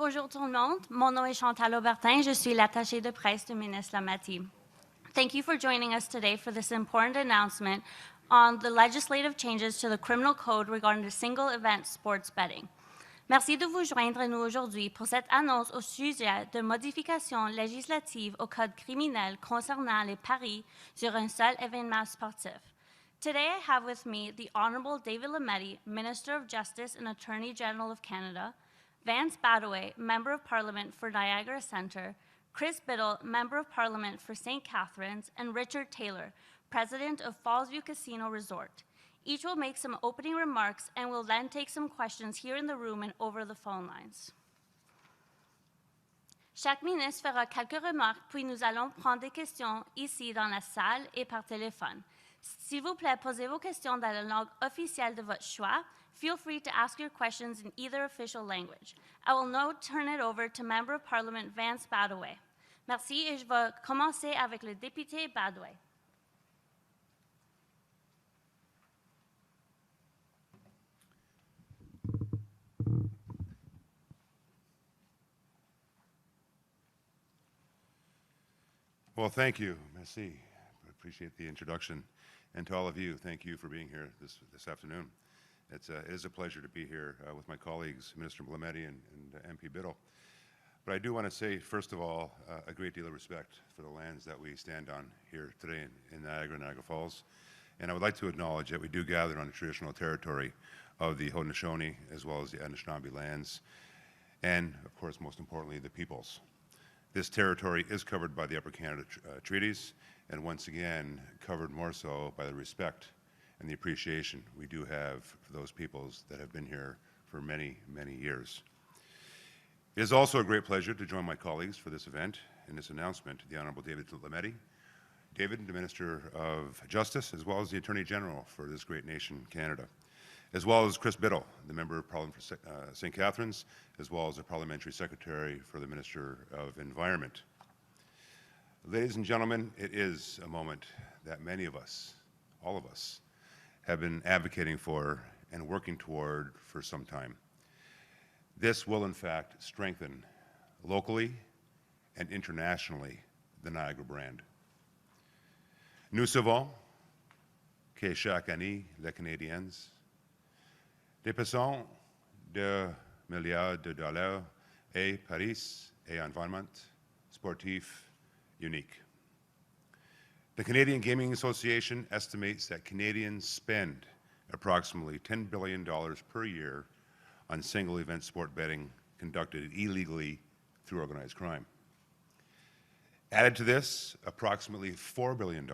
Bonjour tout le monde. Mon nom est Chantal Aubertin. Je suis l'attachée de presse du ministre Lametti. Thank you for joining us today for this important announcement on the legislative changes to the criminal code regarding the single event sports betting. Merci de vous joindre à nous aujourd'hui pour cette annonce au sujet de modifications législatives au code criminel concernant les paris sur un seul événement sportif. Today I have with me the Honorable David Lametti, Minister of Justice and Attorney General of Canada, Vance Badaway, Member of Parliament for Niagara Centre, Chris Biddle, Member of Parliament for St. Catharines, and Richard Taylor, President of Fallsview Casino Resort. Each will make some opening remarks and will then take some questions here in the room and over the phone lines. Chaque ministre fera quelques remarques, puis nous allons prendre des questions ici dans la salle et par téléphone. S'il vous plaît, posez vos questions dans la langue officielle de votre choix. Feel free to ask your questions in either official language. I will now turn it over to Member of Parliament Vance Badaway. Merci et je vais commencer avec le député Badaway. Well, thank you. Merci. I appreciate the introduction. And to all of you, thank you for being here this afternoon. It is a pleasure to be here with my colleagues, Minister Lametti and MP Biddle. But I do want to say, first of all, a great deal of respect for the lands that we stand on here today in Niagara Falls. And I would like to acknowledge that we do gather on the traditional territory of the Haudenosaunee as well as the Anishinaabe lands, and of course, most importantly, the peoples. This territory is covered by the Upper Canada treaties, and once again, covered more so by the respect and the appreciation we do have for those peoples that have been here for many, many years. It is also a great pleasure to join my colleagues for this event and this announcement, the Honourable David Lametti, David, the Minister of Justice, as well as the Attorney General for this great nation, Canada, as well as Chris Biddle, the Member of Parliament for St. Catharines, as well as the Parliamentary Secretary for the Minister of Environment. Ladies and gentlemen, it is a moment that many of us, all of us, have been advocating for and working toward for some time. This will, in fact, strengthen locally and internationally the Niagara brand. Nous savons que chaque année, les Canadiens dépensent de milliards de dollars et Paris et environnement sportif unique. The Canadian Gaming Association estimates that Canadians spend approximately $10 billion per year on single event sport betting conducted illegally through organized crime. Added to this, approximately $4 billion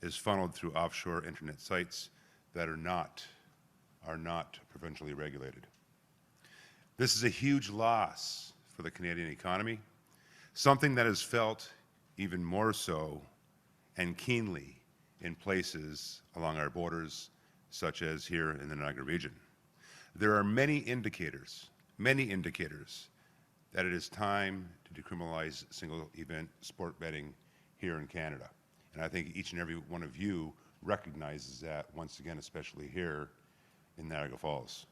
is funneled through offshore internet sites that are not provincially regulated. This is a huge loss for the Canadian economy, something that is felt even more so and keenly in places along our borders, such as here in the Niagara region. There are many indicators that it is time to decriminalize single event sport betting here in Canada. And I think each and every one of you recognizes that once again, especially here in Niagara Falls.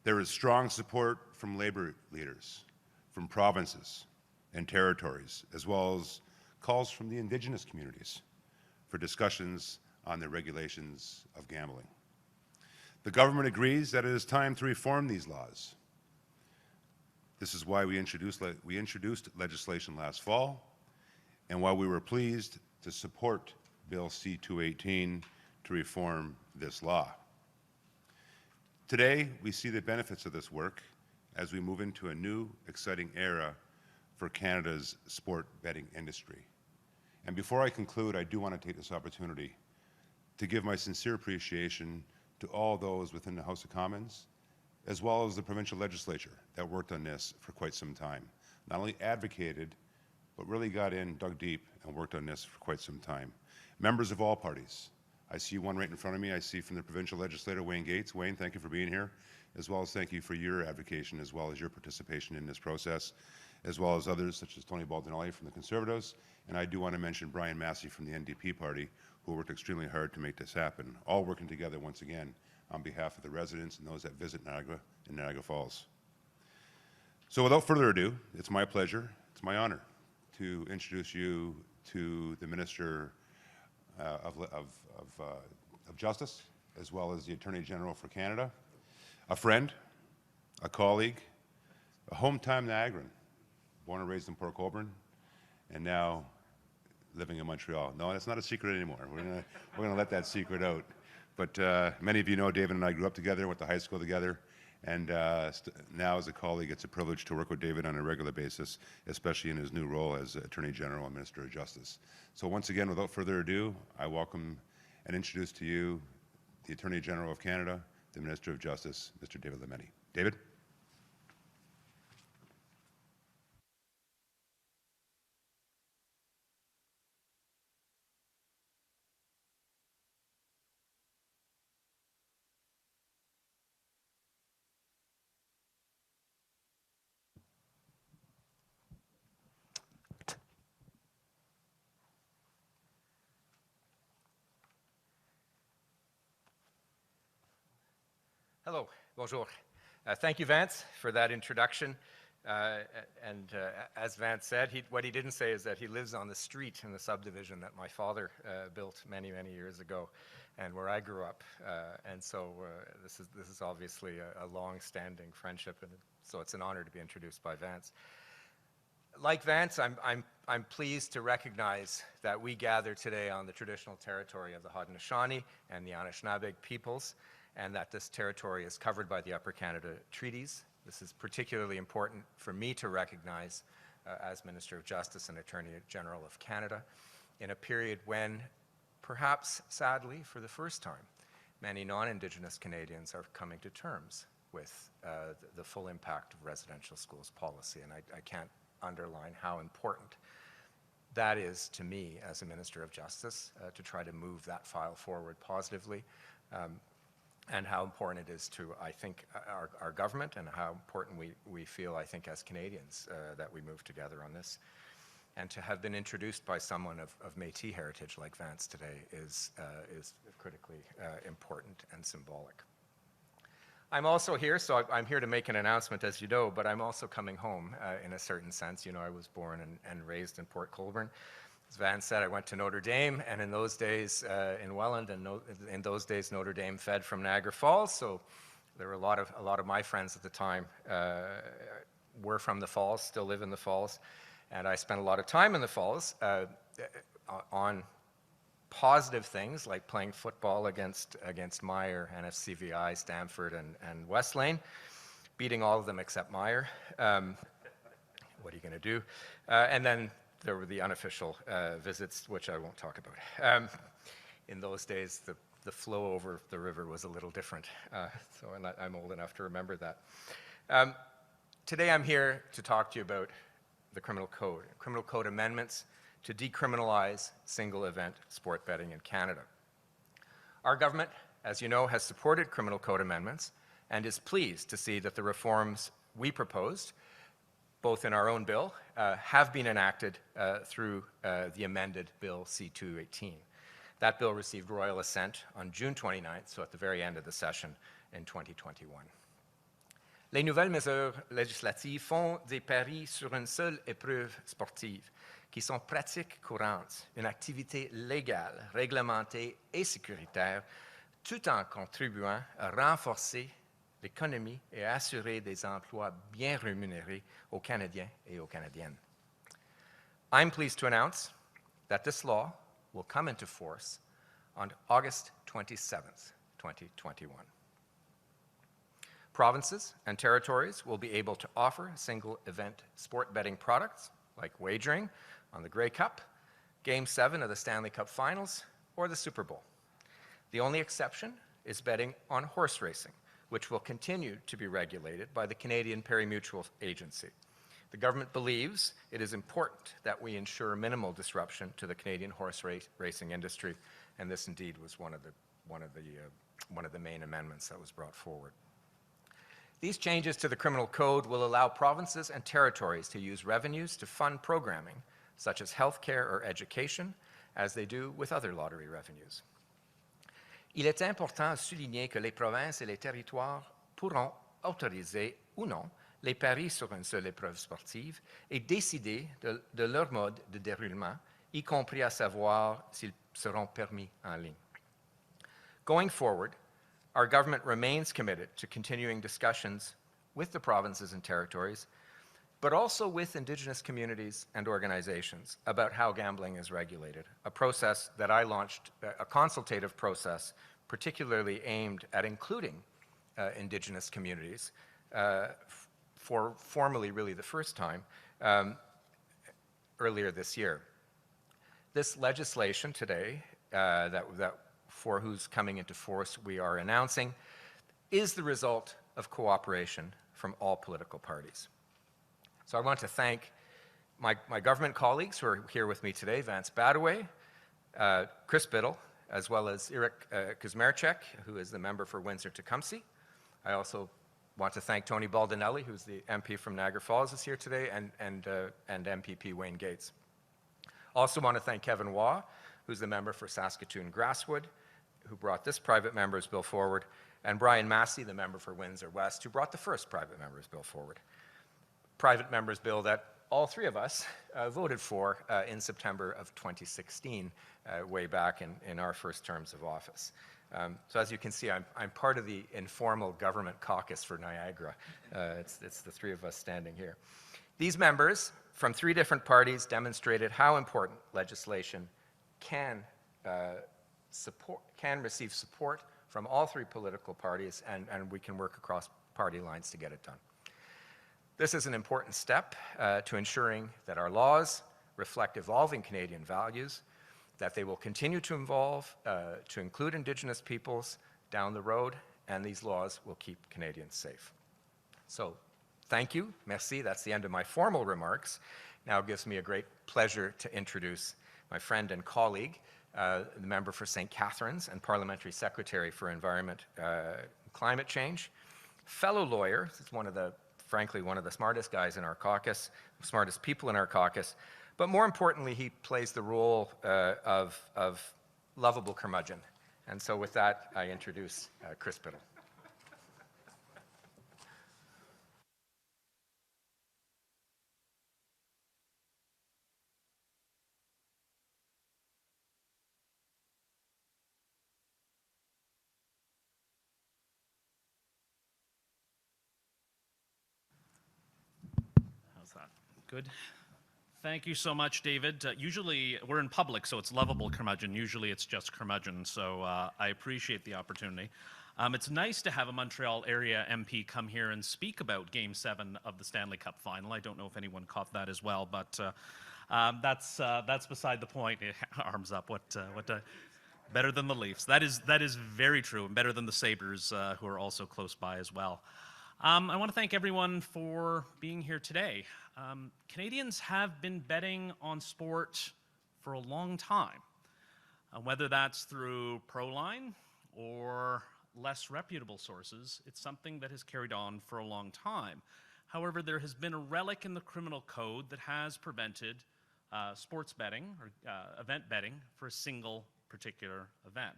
There is strong support from labor leaders, from provinces and territories, as well as calls from the Indigenous communities for discussions on the regulations of gambling. The government agrees that it is time to reform these laws. This is why we introduced legislation last fall, and why we were pleased to support Bill C-218 to reform this law. Today, we see the benefits of this work as we move into a new, exciting era for Canada's sport betting industry. And before I conclude, I do want to take this opportunity to give my sincere appreciation to all those within the House of Commons, as well as the provincial legislature that worked on this for quite some time. Not only advocated, but really got in, dug deep, and worked on this for quite some time. Members of all parties. I see one right in front of me. I see from the provincial legislator, Wayne Gates. Wayne, thank you for being here, as well as thank you for your advocation, as well as your participation in this process, as well as others such as Tony Baldinelli from the Conservatives. And I do want to mention Brian Massey from the NDP party, who worked extremely hard to make this happen, all working together once again on behalf of the residents and those that visit Niagara and Niagara Falls. So without further ado, it's my pleasure, it's my honor to introduce you to the Minister of Justice, as well as the Attorney General for Canada, a friend, a colleague, a hometown Niagaran, born and raised in Port Colborne, and now living in Montreal. No, it's not a secret anymore. We're gonna let that secret out. But many of you know David and I grew up together, went to high school together, and now as a colleague, it's a privilege to work with David on a regular basis, especially in his new role as Attorney General and Minister of Justice. So once again, without further ado, I welcome and introduce to you the Attorney General of Canada, the Minister of Justice, Mr. David Lametti. David? Hello, bonjour. Thank you, Vance, for that introduction. As Vance said, what he didn't say is that he lives on the street in the subdivision that my father built many, many years ago, and where I grew up. This is obviously a long-standing friendship, and so it's an honor to be introduced by Vance. Like Vance, I'm pleased to recognize that we gather today on the traditional territory of the Haudenosaunee and the Anishinaabe peoples, and that this territory is covered by the Upper Canada Treaties. This is particularly important for me to recognize as Minister of Justice and Attorney General of Canada in a period when, perhaps sadly for the first time, many non-Indigenous Canadians are coming to terms with the full impact of residential schools policy. And I can't underline how important that is to me as a Minister of Justice to try to move that file forward positively. And how important it is to, I think, our government, and how important we feel, I think, as Canadians, that we move together on this. And to have been introduced by someone of Métis heritage like Vance today is critically important and symbolic. I'm also here, so I'm here to make an announcement, as you know, but I'm also coming home in a certain sense. You know, I was born and raised in Port Colborne. As Vance said, I went to Notre Dame, and in those days in Welland, and in those days Notre Dame fed from Niagara Falls, so there were a lot of my friends at the time were from the Falls, still live in the Falls, and I spent a lot of time in the Falls on positive things like playing football against Meyer, NFCVI, Stamford, and Wesleyan, beating all of them except Meyer. What are you going to do? And then there were the unofficial visits, which I won't talk about. In those days, the flow over the river was a little different, and I'm old enough to remember that. Today I'm here to talk to you about the Criminal Code amendments to decriminalize single-event sport betting in Canada. Our government, as you know, has supported Criminal Code amendments and is pleased to see that the reforms we proposed, both in our own bill, have been enacted through the amended Bill C-218. That bill received royal assent on June 29th, so at the very end of the session in 2021. Les nouvelles mesures législatives font des paris sur une seule épreuve sportive, qui sont pratiques courantes, une activité légale, réglementée et sécuritaire, tout en contribuant à renforcer l'économie et à assurer des emplois bien rémunérés aux Canadiens et aux Canadiennes. I'm pleased to announce that this law will come into force on August 27th, 2021. Provinces and territories will be able to offer single-event sport betting products like wagering on the Grey Cup, Game 7 of the Stanley Cup Finals, or the Super Bowl. The only exception is betting on horse racing, which will continue to be regulated by the Canadian Pari-Mutuel Agency. The government believes it is important that we ensure minimal disruption to the Canadian horse racing industry, and this indeed was one of the main amendments that was brought forward. These changes to the Criminal Code will allow provinces and territories to use revenues to fund programming, such as healthcare or education, as they do with other lottery revenues. Il est important de souligner que les provinces et les territoires pourront autoriser ou non les paris sur une seule épreuve sportive et décider de leur mode de déroulement, y compris à savoir s'ils seront permis en ligne. Going forward, our government remains committed to continuing discussions with the provinces and territories, but also with Indigenous communities and organizations about how gambling is regulated, a process that I launched, a consultative process particularly aimed at including Indigenous communities for formally really the first time earlier this year. This legislation today, for whose coming into force we are announcing, is the result of cooperation from all political parties. So I want to thank my government colleagues who are here with me today, Vance Badaway, Chris Biddle, as well as Eric Kuzmarchek, who is the member for Windsor-Tecumseh. I also want to thank Tony Baldinelli, who's the MP from Niagara Falls, is here today, and MPP Wayne Gates. Also want to thank Kevin Waugh, who's the member for Saskatoon-Grasswood, who brought this private member's bill forward, and Brian Massey, the member for Windsor West, who brought the first private member's bill forward. Private member's bill that all three of us voted for in September of 2016, way back in our first terms of office. So as you can see, I'm part of the informal government caucus for Niagara. It's the three of us standing here. These members from three different parties demonstrated how important legislation can receive support from all three political parties, and we can work across party lines to get it done. This is an important step to ensuring that our laws reflect evolving Canadian values, that they will continue to evolve to include Indigenous peoples down the road, and these laws will keep Canadians safe. So thank you, merci, that's the end of my formal remarks. Now it gives me a great pleasure to introduce my friend and colleague, the member for St. Catharines and Parliamentary Secretary for Environment and Climate Change, fellow lawyer, this is frankly one of the smartest guys in our caucus, smartest people in our caucus, but more importantly, he plays the role of lovable curmudgeon. And so with that, I introduce Chris Biddle. How's that? Good. Thank you so much, David. Usually we're in public, so it's lovable curmudgeon. Usually it's just curmudgeon, so I appreciate the opportunity. It's nice to have a Montreal area MP come here and speak about Game 7 of the Stanley Cup Final. I don't know if anyone caught that as well, but that's beside the point. Arms up. Better than the Leafs. That is very true, and better than the Sabres, who are also close by as well. I want to thank everyone for being here today. Canadians have been betting on sport for a long time, whether that's through Proline or less reputable sources. It's something that has carried on for a long time. However, there has been a relic in the criminal code that has prevented sports betting or event betting for a single particular event.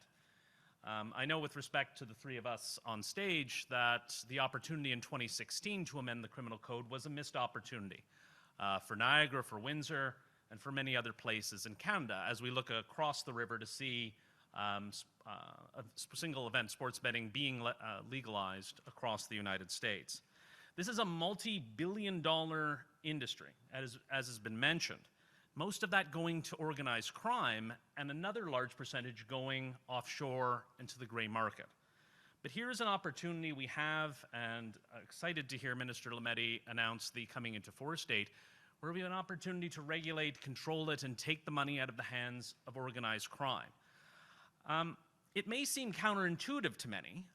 I know with respect to the three of us on stage that the opportunity in 2016 to amend the criminal code was a missed opportunity for Niagara, for Windsor, and for many other places in Canada as we look across the river to see a single event sports betting being legalized across the United States. This is a multi-billion-dollar industry, as has been mentioned. Most of that going to organized crime, and another large percentage going offshore into the gray market. But here is an opportunity we have, and excited to hear Minister Lametti announce the coming into force date, where we have an opportunity to regulate, control it, and take the money out of the hands of organized crime. It may seem counterintuitive to many,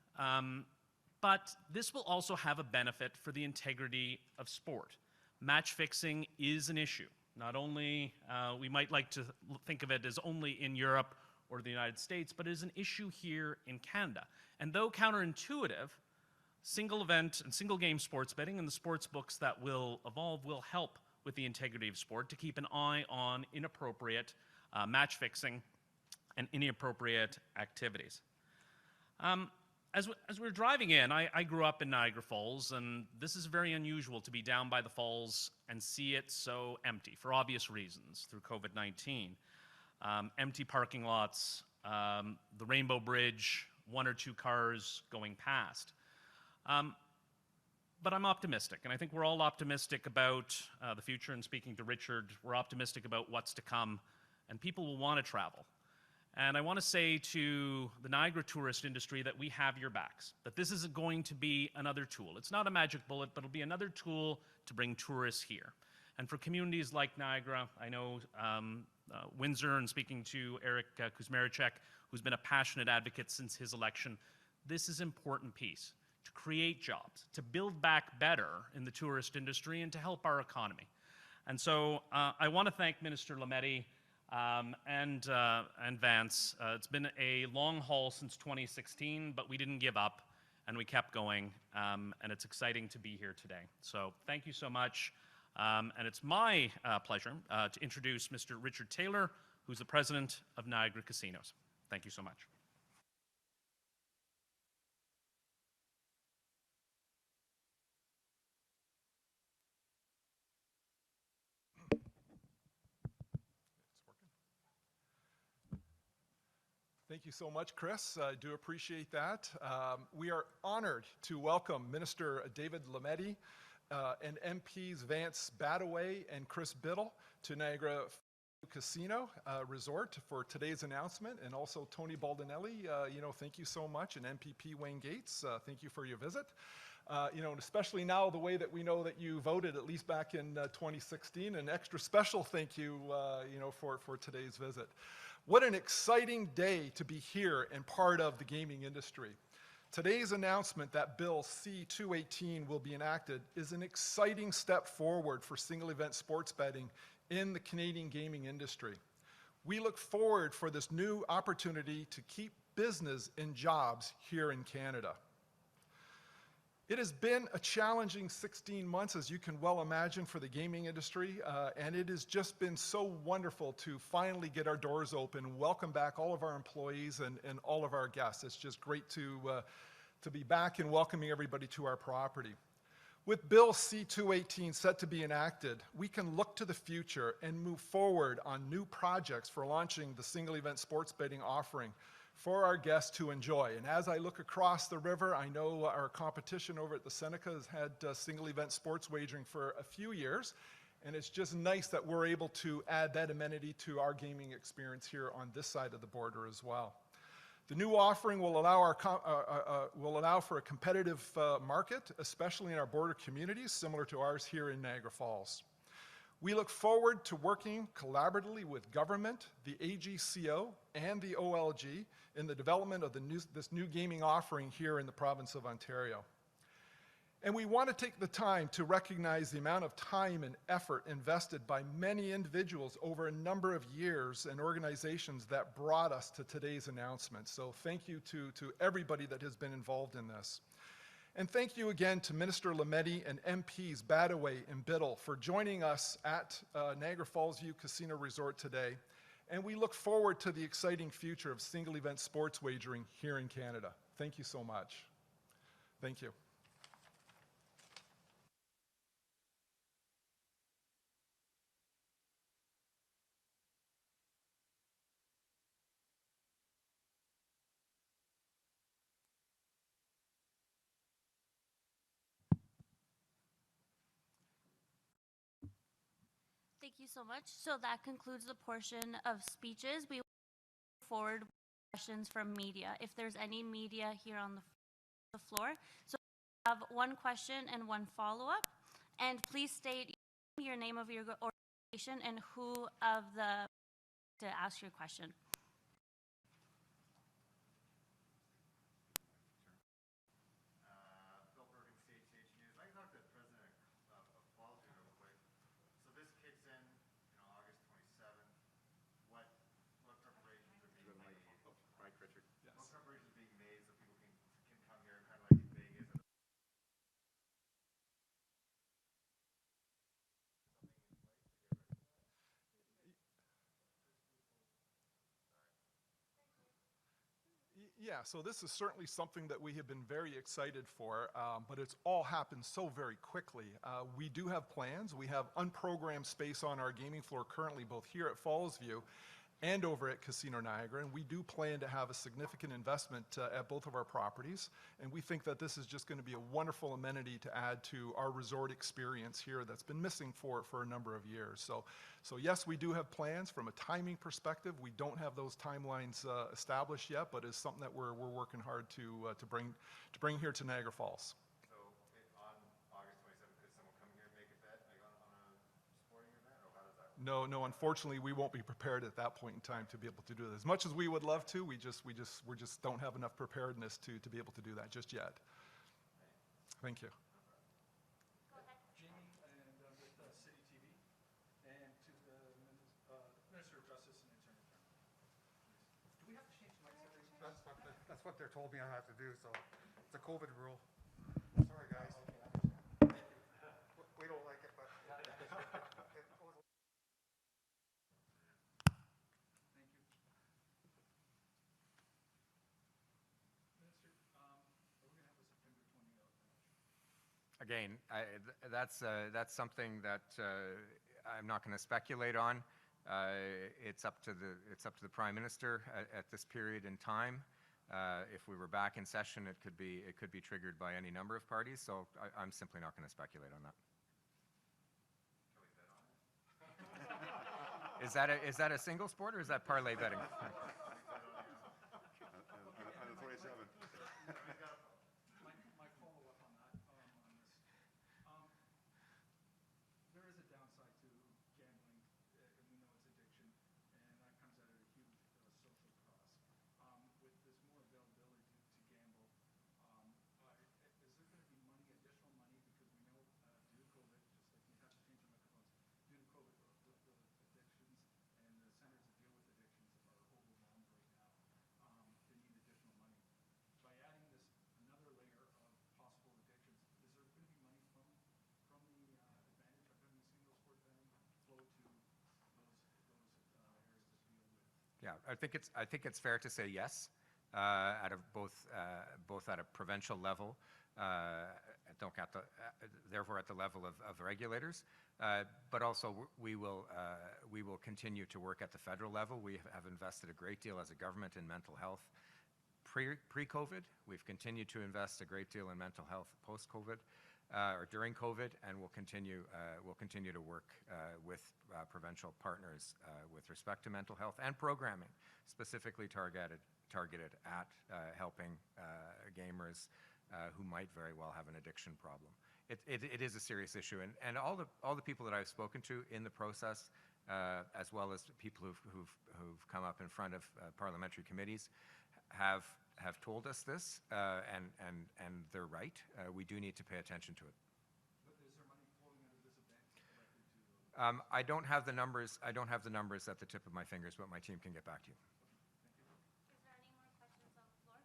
but this will also have a benefit for the integrity of sport. Match fixing is an issue. Not only, we might like to think of it as only in Europe or the United States, but it is an issue here in Canada. And though counterintuitive, single event and single game sports betting and the sports books that will evolve will help with the integrity of sport to keep an eye on inappropriate match fixing and inappropriate activities. as we're driving in, I grew up in Niagara Falls, and this is very unusual to be down by the falls and see it so empty for obvious reasons through COVID-19. Empty parking lots, the Rainbow Bridge, one or two cars going past. But I'm optimistic, and I think we're all optimistic about the future. And speaking to Richard, we're optimistic about what's to come, and people will want to travel. And I want to say to the Niagara tourist industry that we have your backs, that this isn't going to be another tool. It's not a magic bullet, but it'll be another tool to bring tourists here. And for communities like Niagara, I know Windsor, and speaking to Eric Kuzmaricek, who's been a passionate advocate since his election, this is an important piece to create jobs, to build back better in the tourist industry, and to help our economy. And so I want to thank Minister Lametti and Vance. It's been a long haul since 2016, but we didn't give up, and we kept going, and it's exciting to be here today. So thank you so much, and it's my pleasure to introduce Mr. Richard Taylor, who's the president of Niagara Casinos. Thank you so much. Thank you so much, Chris. I do appreciate that. We are honored to welcome Minister David Lametti and MPs Vance Badaway and Chris Biddle to Niagara Casino Resort for today's announcement, and also Tony Baldinelli, thank you so much, and MPP Wayne Gates, thank you for your visit. And especially now, the way that we know that you voted, at least back in 2016, an extra special thank you, for today's visit. What an exciting day to be here and part of the gaming industry. Today's announcement that Bill C-218 will be enacted is an exciting step forward for single event sports betting in the Canadian gaming industry. We look forward for this new opportunity to keep business and jobs here in Canada. It has been a challenging 16 months, as you can well imagine, for the gaming industry, and it has just been so wonderful to finally get our doors open, welcome back all of our employees and all of our guests. It's just great to be back and welcoming everybody to our property. With Bill C-218 set to be enacted, we can look to the future and move forward on new projects for launching the single event sports betting offering for our guests to enjoy. And as I look across the river, I know our competition over at the Seneca has had single event sports wagering for a few years, and it's just nice that we're able to add that amenity to our gaming experience here on this side of the border as well. The new offering will allow for a competitive market, especially in our border communities, similar to ours here in Niagara Falls. We look forward to working collaboratively with government, the AGCO, and the OLG in the development of this new gaming offering here in the province of Ontario. And we want to take the time to recognize the amount of time and effort invested by many individuals over a number of years and organizations that brought us to today's announcement. So thank you to everybody that has been involved in this. And thank you again to Minister Lametti and MPs Badaway and Biddle for joining us at Niagara Falls View Casino Resort today. And we look forward to the exciting future of single event sports wagering here in Canada. Thank you so much. Thank you. Thank you so much. So that concludes the portion of speeches. We will move forward with questions from media, if there's any media here on the floor. So we have one question and one follow-up. And please state your name of your organization and who of the to ask your question. Yeah, so this is certainly something that we have been very excited for, but it's all happened so very quickly. We do have plans. We have unprogrammed space on our gaming floor currently, both here at Fallsview and over at Casino Niagara, and we do plan to have a significant investment at both of our properties, and we think that this is just going to be a wonderful amenity to add to our resort experience here that's been missing for a number of years. So yes, we do have plans. From a timing perspective, we don't have those timelines established yet, but it's something that we're working hard to bring here to Niagara Falls. So on August 27th, could someone come here and make a bet like on a sporting event, or how does that work? No, unfortunately, we won't be prepared at that point in time to be able to do that. As much as we would love to, we just don't have enough preparedness to be able to do that just yet. Thank you. Jamie, and with City TV, and to the Minister of Justice and Attorney General. Do we have to change the mics every? That's what they're told me I have to do, so it's a COVID rule. Sorry, guys. We don't like it, but it goes. Thank you. Minister, are we going to have a September 20th? Again, that's something that I'm not going to speculate on. It's up to the Prime Minister at this period in time. If we were back in session, it could be triggered by any number of parties. So I'm simply not going to speculate on that. Is that a single sport, or is that parlay betting? On the 27th. My follow-up on that, on this. There is a downside to gambling, and we know it's addiction, and that comes at a huge social cost. With this more availability to gamble, is there going to be additional money, because we know due to COVID, just like we have to change the microphones, due to COVID, the addictions and the centers that deal with addictions are overwhelmed right now. They need additional money. By adding this another layer of possible addictions, is there going to be money from the advantage of having single sport betting flow to those areas to deal with? Yeah, I think it's fair to say yes, both at a provincial level, therefore at the level of regulators, but also we will continue to work at the federal level. We have invested a great deal as a government in mental health pre-COVID. We've continued to invest a great deal in mental health post-COVID or during COVID, and we'll continue to work with provincial partners with respect to mental health and programming specifically targeted at helping gamers who might very well have an addiction problem. It is a serious issue, and all the people that I've spoken to in the process, as well as people who've come up in front of parliamentary committees, have told us this, and they're right. We do need to pay attention to it. But is there money flowing out of this event directly to? I don't have the numbers. I don't have the numbers at the tip of my fingers, but my team can get back to you. Is there any more questions on the floor?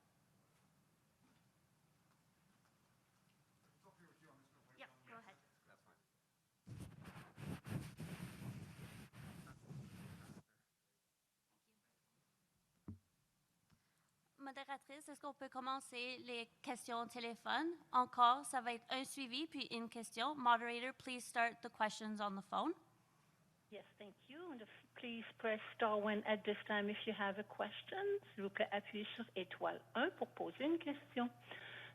Yeah, go ahead. That's fine. Modératrice, est-ce qu'on peut commencer les questions au téléphone? Encore, ça va être un suivi puis une question. Moderator, please start the questions on the phone. Yes, thank you. And please press star one at this time if you have a question. S'il vous plaît, appuyez sur étoile 1 pour poser une question.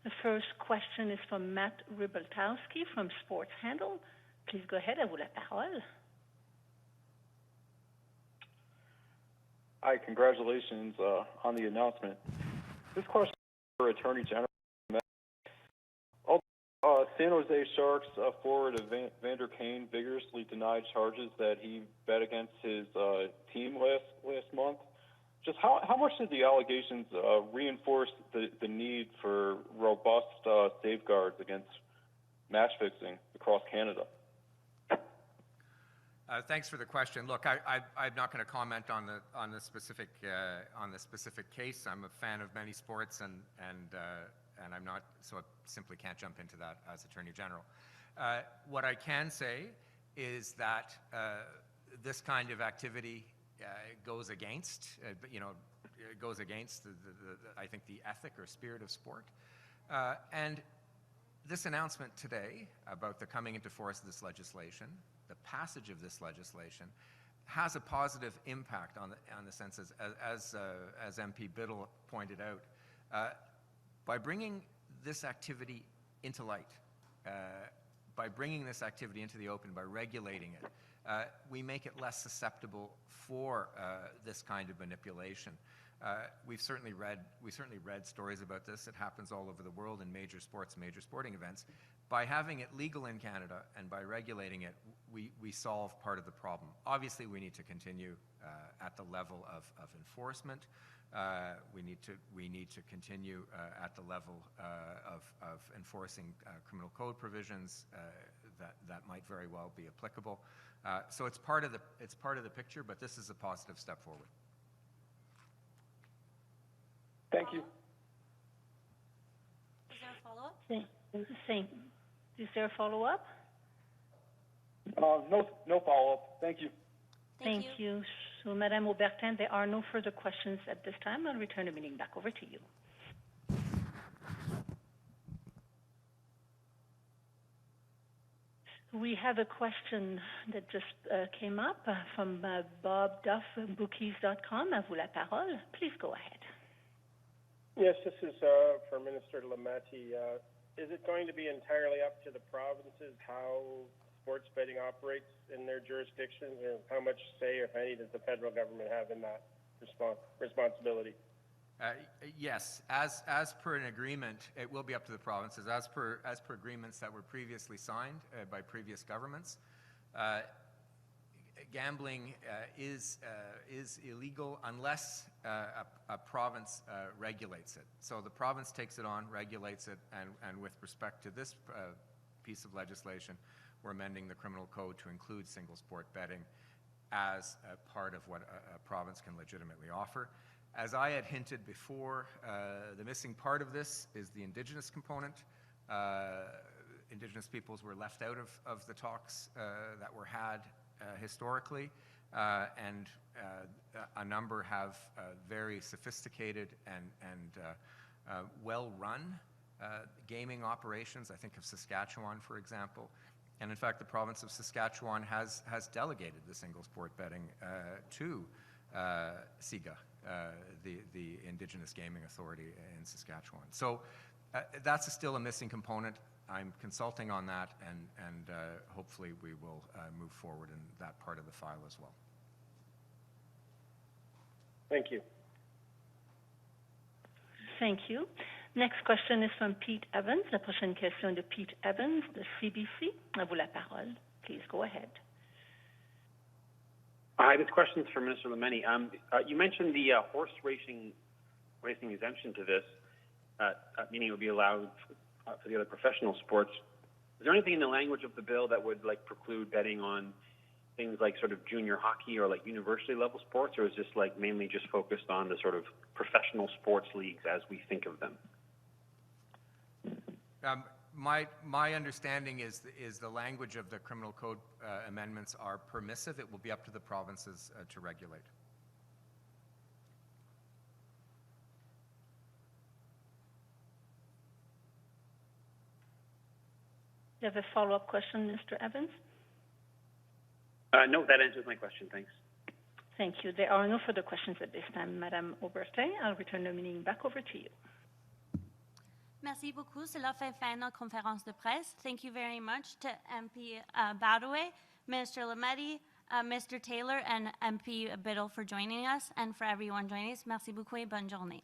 The first question is from Matt Ribeltowski from Sports Handle. Please go ahead, à vous la parole. Hi, congratulations on the announcement. This question is for Attorney General. San Jose Sharks forward Evander Kane vigorously denied charges that he bet against his team last month. Just how much did the allegations reinforce the need for robust safeguards against match fixing across Canada? Thanks for the question. Look, I'm not going to comment on the specific case. I'm a fan of many sports, and I'm not, so I simply can't jump into that as Attorney General. What I can say is that this kind of activity goes against, goes against I think the ethic or spirit of sport. And this announcement today about the coming into force of this legislation, the passage of this legislation, has a positive impact on the sense, as MP Biddle pointed out, by bringing this activity into light, by bringing this activity into the open, by regulating it, we make it less susceptible for this kind of manipulation. We've certainly read stories about this. It happens all over the world in major sports, major sporting events. By having it legal in Canada and by regulating it, we solve part of the problem. Obviously, we need to continue at the level of enforcement. We need to continue at the level of enforcing criminal code provisions that might very well be applicable. So it's part of the picture, but this is a positive step forward. Thank you. Is there a follow-up? Is there a follow-up? No follow-up. Thank you. Thank you. So, Madame Aubertin, there are no further questions at this time. I'll return the meeting back over to you. We have a question that just came up from Bob Duff, bookies.com. À vous la parole. Please go ahead. Yes, this is for Minister Lametti. Is it going to be entirely up to the provinces how sports betting operates in their jurisdictions, or how much say, if any, does the federal government have in that responsibility? Yes, as per an agreement, it will be up to the provinces. As per agreements that were previously signed by previous governments, gambling is illegal unless a province regulates it. So the province takes it on, regulates it, and with respect to this piece of legislation, we're amending the criminal code to include single sport betting as a part of what a province can legitimately offer. As I had hinted before, the missing part of this is the Indigenous component. Indigenous peoples were left out of the talks that were had historically, and a number have very sophisticated and well-run gaming operations. I think of Saskatchewan, for example. And in fact, the province of Saskatchewan has delegated the single sport betting to SIGA, the Indigenous Gaming Authority in Saskatchewan. So that's still a missing component. I'm consulting on that, and hopefully we will move forward in that part of the file as well. Thank you. Thank you. Next question is from Pete Evans. La prochaine question de Pete Evans de CBC. À vous la parole. Please go ahead. Hi, this question is for Minister Lametti. You mentioned the horse racing exemption to this, meaning it would be allowed for the other professional sports. Is there anything in the language of the bill that would preclude betting on things like sort of junior hockey or university level sports, or is this mainly just focused on the sort of professional sports leagues as we think of them? My understanding is the language of the criminal code amendments are permissive. It will be up to the provinces to regulate. Do you have a follow-up question, Mr. Evans? No, that answers my question. Thanks. Thank you. There are no further questions at this time. Madame Aubertin, I'll return the meeting back over to you. Merci beaucoup. C'est la fin de notre conférence de presse. Thank you very much to MP Badaway, Minister Lametti, Mr. Taylor, and MP Biddle for joining us, and for everyone joining us. Merci beaucoup et bonne journée.